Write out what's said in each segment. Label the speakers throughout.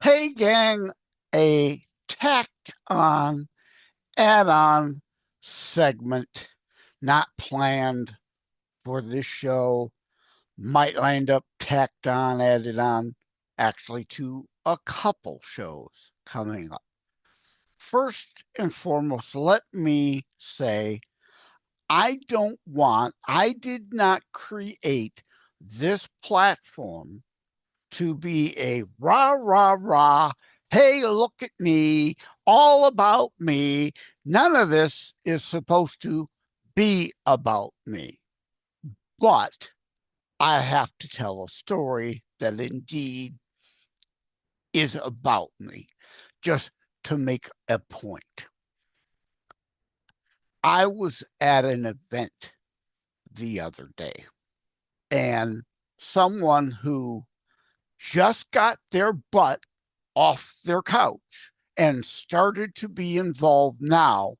Speaker 1: Hey, gang, a tacked on, add on segment not planned for this show might end up tacked on, added on actually to a couple shows coming up. First and foremost, let me say I did not create this platform to be a rah, rah, rah, hey, look at me, all about me. None of this is supposed to be about me. But I have to tell a story that indeed is about me, just to make a point. I was at an event the other day, and someone who just got their butt off their couch and started to be involved now,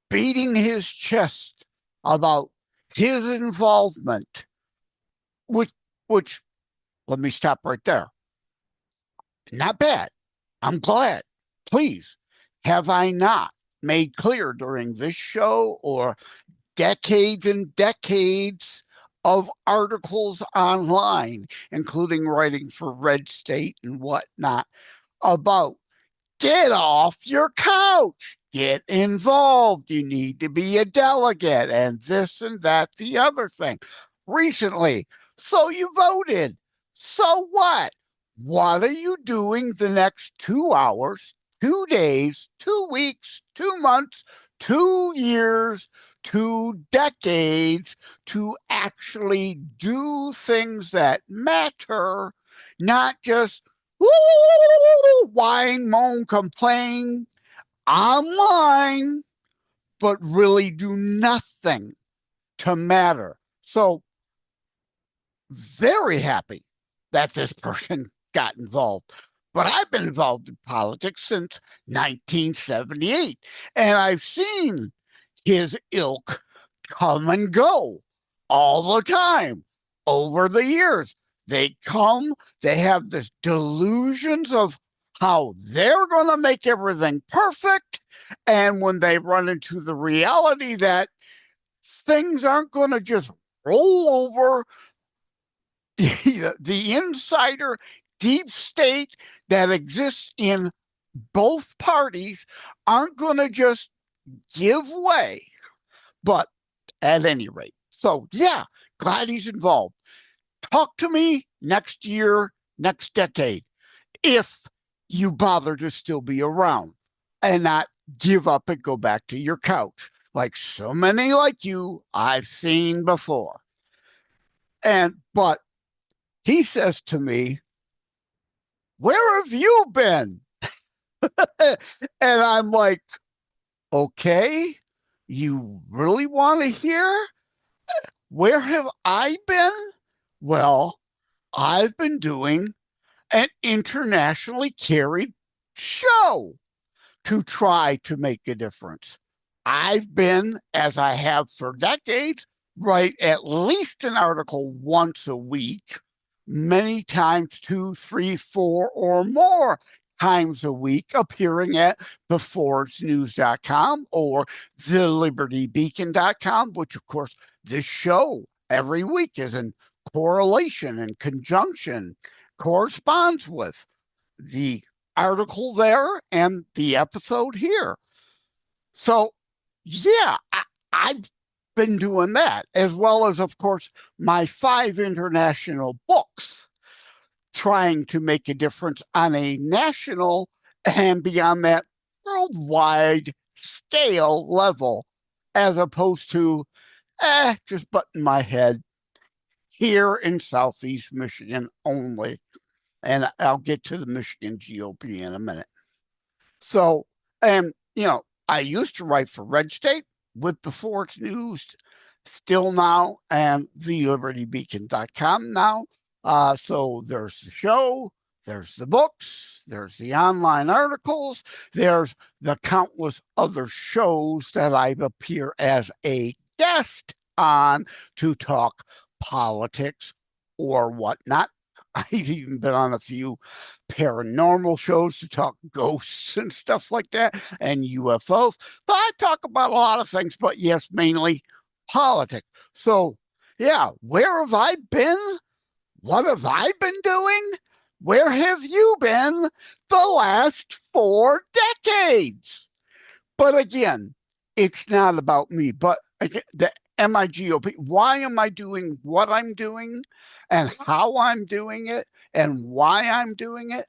Speaker 1: beating his chest about his involvement, which let me stop right there. Not bad. I'm glad. Please, have I not made clear during this show or decades and decades of articles online, including writing for Red State and whatnot, about get off your couch, get involved. You need to be a delegate and this and that, the other thing. Recently, so you voted. So what? What are you doing the next 2 hours, 2 days, 2 weeks, 2 months, 2 years, 2 decades to actually do things that matter, not just whine, moan, complain online, but really do nothing to matter. So, very happy that this person got involved. But I've been involved in politics since 1978, and I've seen his ilk come and go all the time over the years. They come, they have this delusions of how they're going to make everything perfect. And when they run into the reality that things aren't going to just roll over, the insider deep state that exists in both parties aren't going to just give way. But at any rate, so yeah, glad he's involved. Talk to me next year, next decade, if you bother to still be around and not give up and go back to your couch like so many like you I've seen before. But he says to me, where have you been? And I'm like, okay, you really want to hear? Where have I been? Well, I've been doing an internationally carried show to try to make a difference. I've been, as I have for decades, write at least an article once a week, many times 2, 3, 4, or more times a week, appearing at thefordsnews.com or TheLibertyBeacon.com, which, of course, this show every week is in correlation and conjunction, corresponds with the article there and the episode here. So, yeah, I've been doing that, as well as, of course, my 5 international books, trying to make a difference on a national and beyond that worldwide scale level, as opposed to just butting my head here in Southeast Michigan only. And I'll get to the Michigan GOP in a minute. So, I used to write for Red State with the Fords News, still now, and TheLibertyBeacon.com now. So there's the show, there's the books, there's the online articles, there's the countless other shows that I've appeared as a guest on to talk politics or whatnot. I've even been on a few paranormal shows to talk ghosts and stuff like that and UFOs. But I talk about a lot of things, but yes, mainly politics. So, yeah, where have I been? What have I been doing? Where have you been the last 4 decades? But again, it's not about me, but the MIGOP, why am I doing what I'm doing and how I'm doing it and why I'm doing it?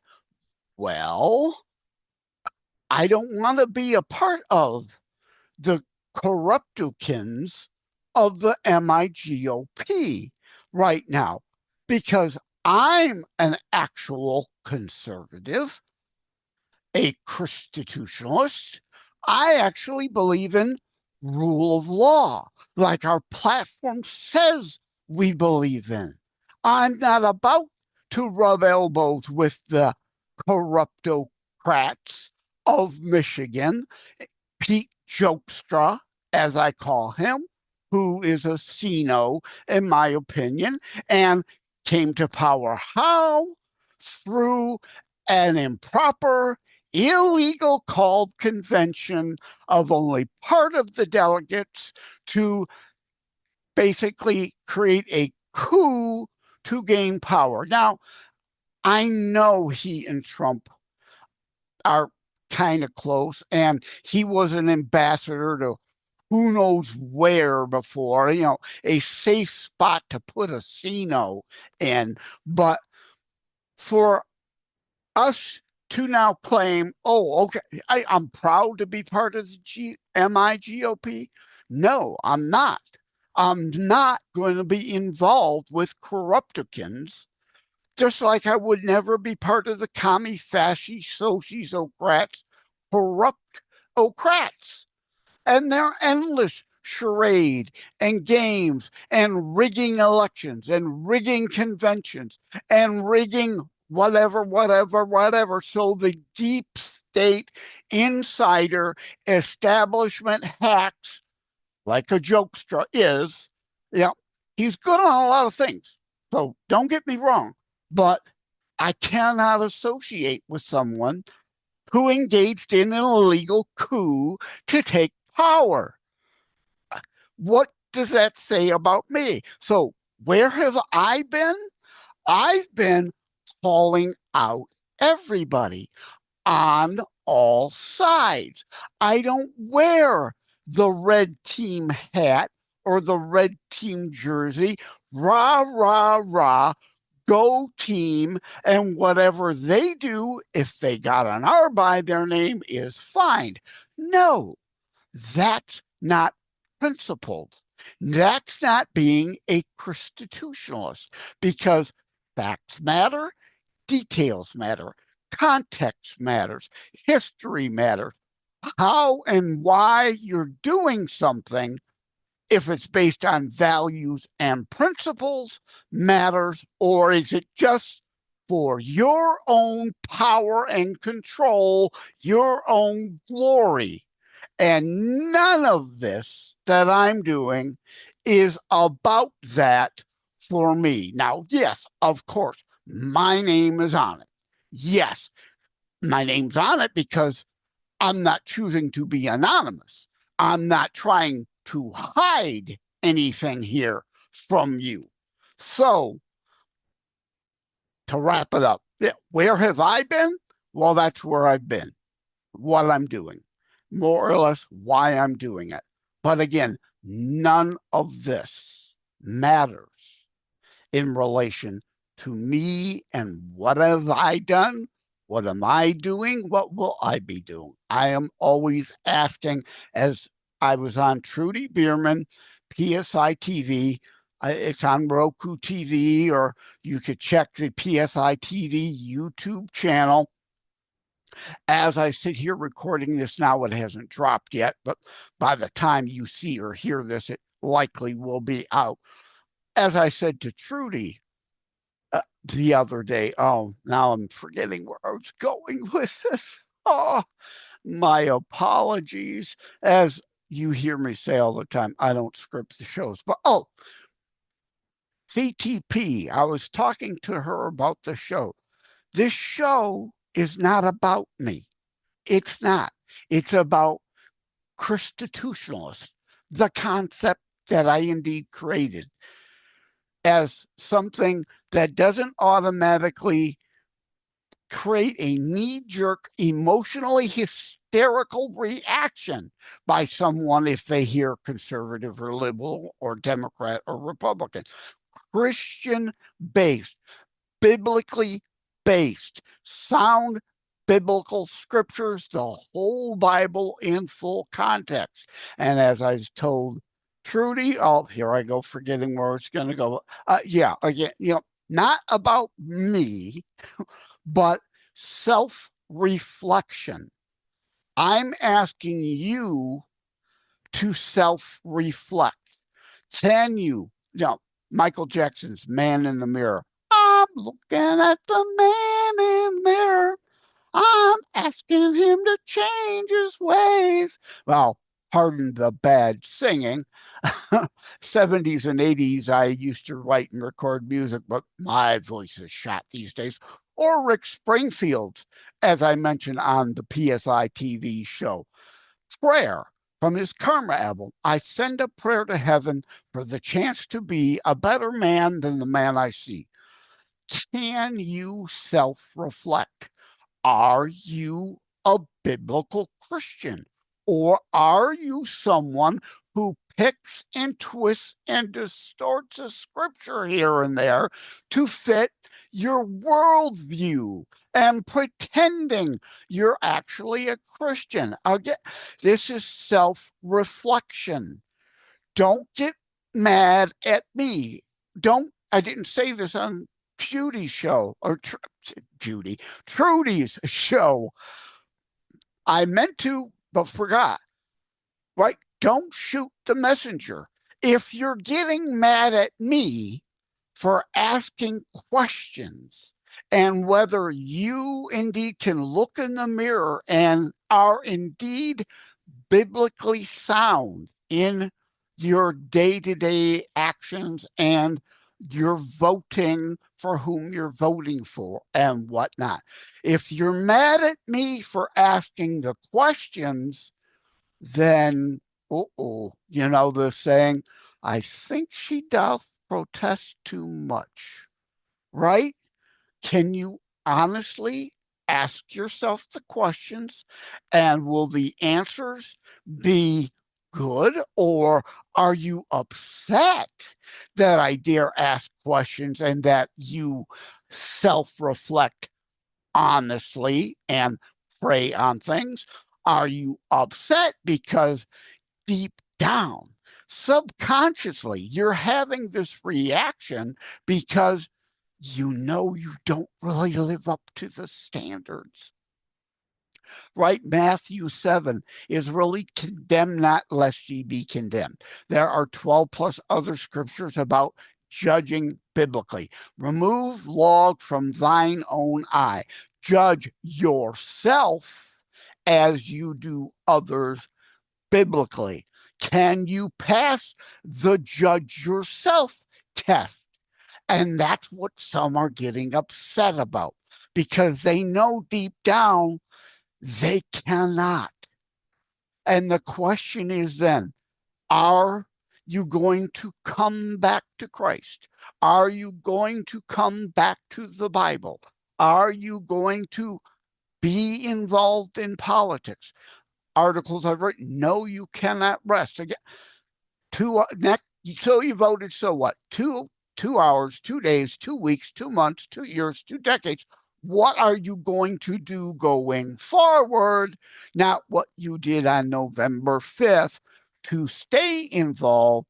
Speaker 1: Well, I don't want to be a part of the corruptokins of the MIGOP right now because I'm an actual conservative, a constitutionalist. I actually believe in rule of law, like our platform says we believe in. I'm not about to rub elbows with the corruptocrats of Michigan. Pete Jokstra, as I call him, who is a CINO, in my opinion, and came to power how? Through an improper, illegal called convention of only part of the delegates to basically create a coup to gain power. Now, I know he and Trump are kind of close, and he was an ambassador to who knows where before, a safe spot to put a CINO in. But for us to now claim, oh, okay, I'm proud to be part of the MIGOP. No, I'm not. I'm not going to be involved with corruptokins, just like I would never be part of the commie, fascist, sociocrats, corruptocrats. And their endless charade and games and rigging elections and rigging conventions and rigging whatever. So the deep state insider establishment hacks, like a jokester is, he's good on a lot of things. So don't get me wrong, but I cannot associate with someone who engaged in an illegal coup to take power. What does that say about me? So, where have I been? I've been calling out everybody on all sides. I don't wear the red team hat or the red team jersey. Rah, rah, rah. Go team, and whatever they do, if they got an R by their name, is fine. No, that's not principled. That's not being a constitutionalist because facts matter, details matter, context matters, history matters. How and why you're doing something, if it's based on values and principles, matters, or is it just for your own power and control, your own glory? And none of this that I'm doing is about that for me. Now, yes, of course, my name is on it. Yes, my name's on it because I'm not choosing to be anonymous. I'm not trying to hide anything here from you. So, to wrap it up, where have I been? Well, that's where I've been, what I'm doing, more or less why I'm doing it. But again, none of this matters in relation to me and what have I done? What am I doing? What will I be doing? I am always asking, as I was on Trudy Bierman, PSI TV. It's on Roku TV, or you could check the PSI TV YouTube channel. As I sit here recording this now, it hasn't dropped yet, but by the time you see or hear this, it likely will be out. As I said to Trudy the other day, oh, now I'm forgetting where I was going with this. Oh, my apologies. As you hear me say all the time, I don't script the shows, but CTP, I was talking to her about the show. This show is not about me. It's not. It's about Christitutionalists, the concept that I indeed created as something that doesn't automatically create a knee-jerk, emotionally hysterical reaction by someone if they hear conservative or liberal or Democrat or Republican. Christian-based, biblically based, sound biblical scriptures, the whole Bible in full context. And as I told Trudy, oh, here I go, forgetting where it's going to go. Yeah, again, not about me, but self-reflection. I'm asking you to self-reflect. Can you, Michael Jackson's Man in the Mirror. I'm looking at the man in the mirror. I'm asking him to change his ways. Well, pardon the bad singing. 70s and 80s, I used to write and record music, but my voice is shot these days. Or Rick Springfield's, as I mentioned on the PSI TV show. Prayer from his Karma album. I send a prayer to heaven for the chance to be a better man than the man I see. Can you self-reflect? Are you a biblical Christian? Or are you someone who picks and twists and distorts a scripture here and there to fit your worldview and pretending you're actually a Christian? Again, this is self-reflection. Don't get mad at me. I didn't say this on Judy's show or Trudy's show. I meant to, but forgot, right? Don't shoot the messenger. If you're getting mad at me for asking questions and whether you indeed can look in the mirror and are indeed biblically sound in your day-to-day actions and you're voting for whom you're voting for and whatnot. If you're mad at me for asking the questions, then, the saying, I think she doth protest too much, right? Can you honestly ask yourself the questions, and will the answers be good, or are you upset that I dare ask questions and that you self-reflect honestly and pray on things? Are you upset because deep down, subconsciously, you're having this reaction because you don't really live up to the standards, right? Matthew 7 is really condemn not lest ye be condemned. There are 12 plus other scriptures about judging biblically. Remove log from thine own eye. Judge yourself as you do others biblically. Can you pass the judge yourself test? And that's what some are getting upset about because they know deep down they cannot. And the question is then, are you going to come back to Christ? Are you going to come back to the Bible? Are you going to be involved in politics? Articles I've written, no, you cannot rest. Again, so you voted, so what? 2 hours, 2 days, 2 weeks, 2 months, 2 years, 2 decades. What are you going to do going forward? Not what you did on November 5th to stay involved,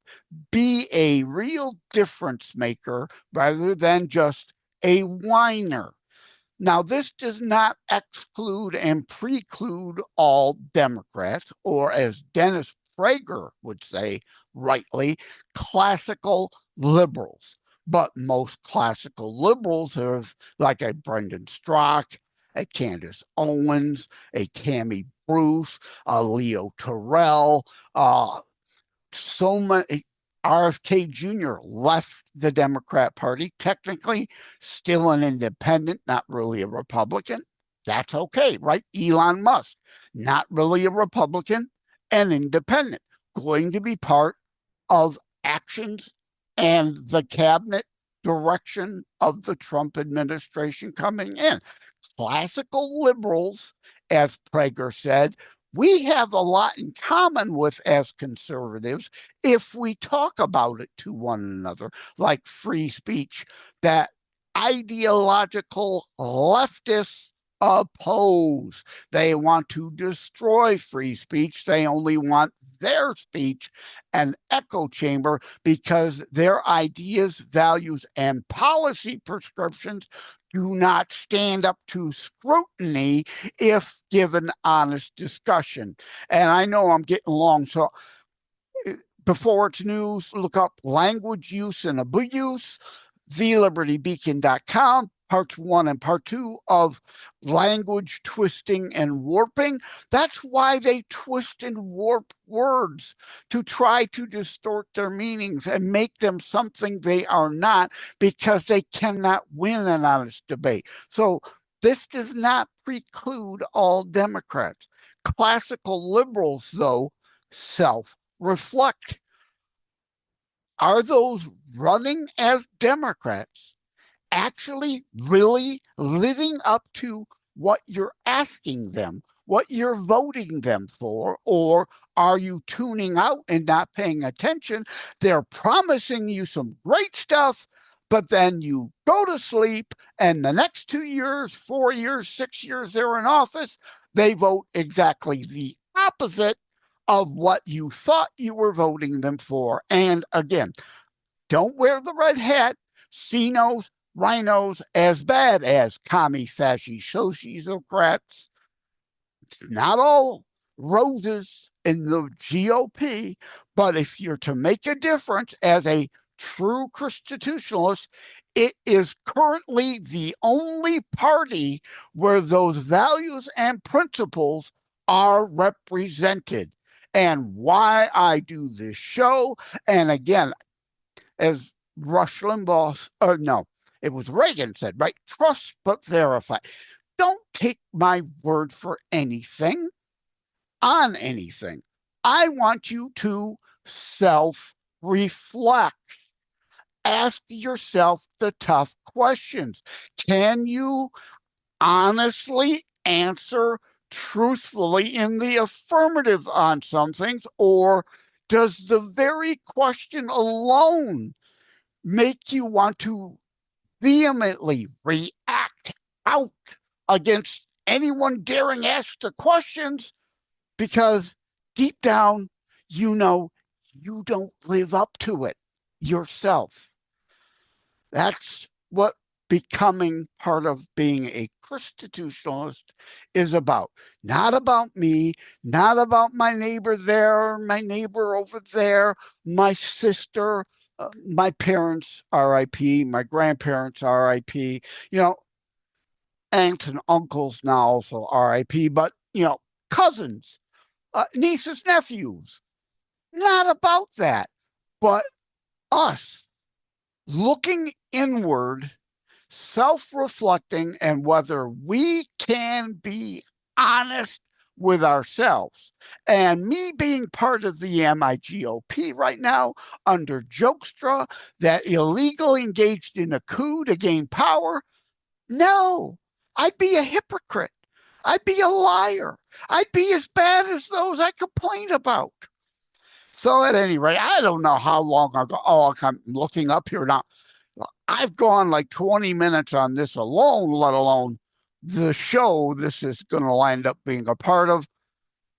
Speaker 1: be a real difference maker rather than just a whiner. Now, this does not exclude and preclude all Democrats, or as Dennis Prager would say rightly, classical liberals. But most classical liberals are like a Brendan Strock, a Candace Owens, a Tammy Bruce, a Leo Terrell, so many RFK Jr. left the Democrat Party, technically still an independent, not really a Republican. That's okay, right? Elon Musk, not really a Republican, an independent, going to be part of actions and the cabinet direction of the Trump administration coming in. Classical liberals, as Prager said, we have a lot in common with as conservatives if we talk about it to one another, like free speech, that ideological leftists oppose. They want to destroy free speech. They only want their speech an echo chamber because their ideas, values, and policy prescriptions do not stand up to scrutiny if given honest discussion. And I know I'm getting long, so before it's news, look up language use and abuse, TheLibertyBeacon.com, parts 1 and part 2 of language twisting and warping. That's why they twist and warp words, to try to distort their meanings and make them something they are not, because they cannot win an honest debate. So this does not preclude all Democrats. Classical liberals, though, self-reflect. Are those running as Democrats actually really living up to what you're asking them, what you're voting them for? Or are you tuning out and not paying attention? They're promising you some great stuff, but then you go to sleep, and the next 2 years, 4 years, 6 years they're in office, they vote exactly the opposite of what you thought you were voting them for. And again, don't wear the red hat. See those rhinos as bad as commie, fascist, sociocrats. It's not all roses in the GOP, but if you're to make a difference as a true constitutionalist, it is currently the only party where those values and principles are represented. And why I do this show, and again, as Rush Limbaugh, no, it was Reagan said, right? Trust but verify. Don't take my word for anything on anything. I want you to self-reflect. Ask yourself the tough questions. Can you honestly answer truthfully in the affirmative on some things, or does the very question alone make you want to vehemently react out against anyone daring ask the questions, because deep down, you know you don't live up to it yourself? That's what becoming part of being a constitutionalist is about. Not about me, not about my neighbor there, my neighbor over there, my sister, my parents, RIP, my grandparents, RIP, aunts and uncles now also RIP, but, cousins, nieces, nephews. Not about that, but us looking inward, self-reflecting, and whether we can be honest with ourselves. And me being part of the MIGOP right now under Jokestra that illegally engaged in a coup to gain power, no, I'd be a hypocrite. I'd be a liar. I'd be as bad as those I complain about. So at any rate, I don't know how long ago. Oh, I'm looking up here now. I've gone like 20 minutes on this alone, let alone the show this is going to wind up being a part of.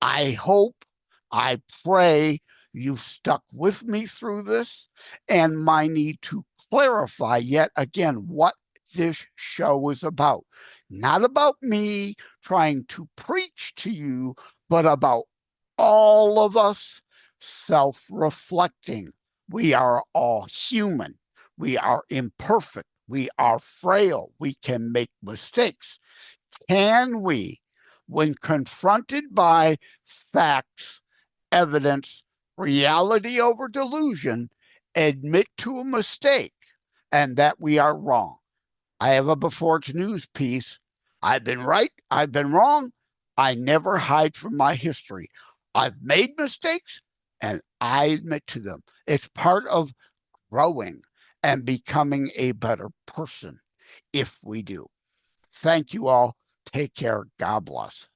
Speaker 1: I hope, I pray you've stuck with me through this, and my need to clarify yet again what this show is about. Not about me trying to preach to you, but about all of us self-reflecting. We are all human. We are imperfect. We are frail. We can make mistakes. Can we, when confronted by facts, evidence, reality over delusion, admit to a mistake and that we are wrong. I have a Before It's News piece. I've been right. I've been wrong. I never hide from my history. I've made mistakes and I admit to them. It's part of growing and becoming a better person if we do. Thank you all. Take care. God bless.